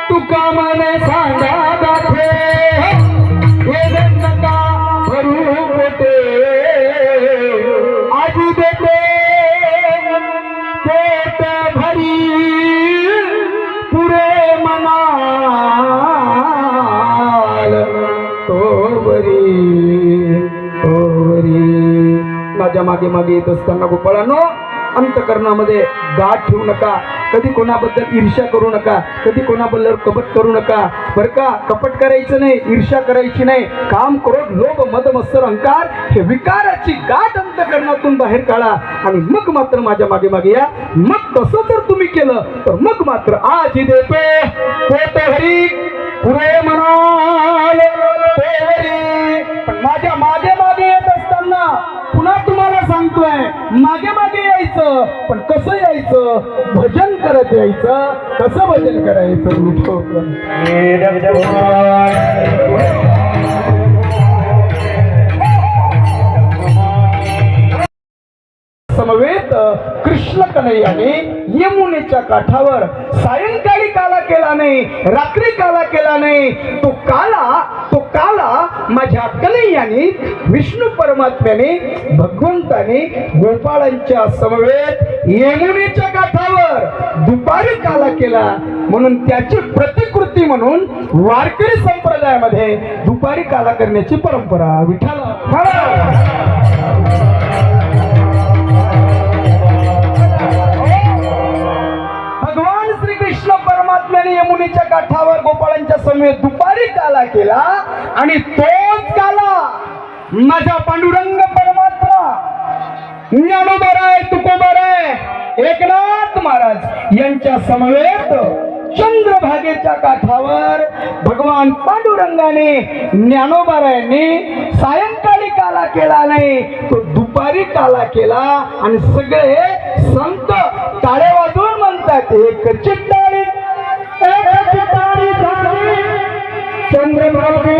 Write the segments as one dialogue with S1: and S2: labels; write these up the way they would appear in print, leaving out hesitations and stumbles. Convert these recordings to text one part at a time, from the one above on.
S1: तुका मने सांगा गाठे हे नका भरू पोटे आजी देते पोट भरी पुरे मनाल तो बरी माझ्या मागे मागे येत असताना गोपाळांनो अंतकरणामध्ये गाठ ठेवू नका, कधी कोणाबद्दल ईर्ष्या करू नका, कधी कोणाबद्दल कपट करू नका बर का. कपट करायचं नाही, ईर्ष्या करायची नाही. काम क्रोध लोभ मद मत्सर अहंकार हे विकाराची गाठ अंतकरणातून बाहेर काढा आणि मग मात्र माझ्या मागे मागे या. मग तसं जर तुम्ही केलं तर मग मात्र आजी देते पोट हरी पुरे म्हणाल पण माझ्या मागे मागे येत असताना पुन्हा तुम्हाला सांगतोय मागे मागे यायचं पण कसं यायचं, भजन करत यायचं. कसं भजन करायचं समवेत कृष्ण कन्हैयाने यमुनेच्या काठावर सायंकाळी काला केला नाही, रात्री काला केला नाही. तो काला माझ्या कन्हैयाने विष्णू परमात्म्याने भगवंताने गोपाळांच्या समवेत यमुनेच्या काठावर दुपारी काला केला. म्हणून त्याची प्रतिकृती म्हणून वारकरी संप्रदायामध्ये दुपारी काला करण्याची परंपरा. विठ्ठल भगवान श्री कृष्ण परमात्म्याने यमुनेच्या काठावर गोपाळांच्या समवेत दुपारी काला केला आणि तोच काला माझा पांडुरंग परमात्मा ज्ञानोबराय तुकोबराय एकनाथ महाराज यांच्या समवेत चंद्रभागेच्या काठावर भगवान पांडुरंगाने ज्ञानोबरायांनी सायंकाळी काला केला नाही, तो दुपारी काला केला. आणि सगळे संत टाळ्या वाजवून म्हणतात एक चिट्टाळी चंद्रभागे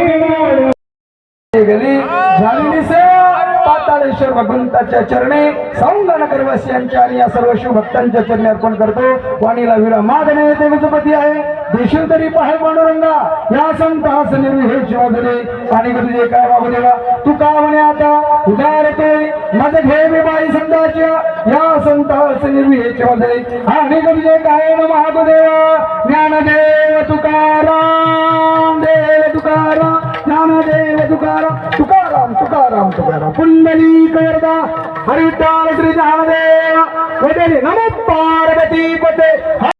S1: झालेली सेवा पाताळेश्वर भगवंताच्या चरणी सौंदनगरवासियांच्या आणि या सर्व शिवभक्तांच्या चरणी अर्पण करतो. वाणीला विराम देणे देवपती आहे देशील तरी पाहे पांडुरंगा या संतास निर्विहे शिवाधने आणि तुझे काय बाबू देवा तू का म्हणे आता उदार ते माझे घे बाई संताच्या या संतास निर्विहे शिवाधने आणि तुझे काय महादेवा ज्ञानदेव तुकाराम देव तुकाराम ज्ञानदेव तुकाराम तुकाराम तुकाराम तुकाराम कुंडली करदा हरिताल श्री ज्ञानदेव नमो पार्वती पते.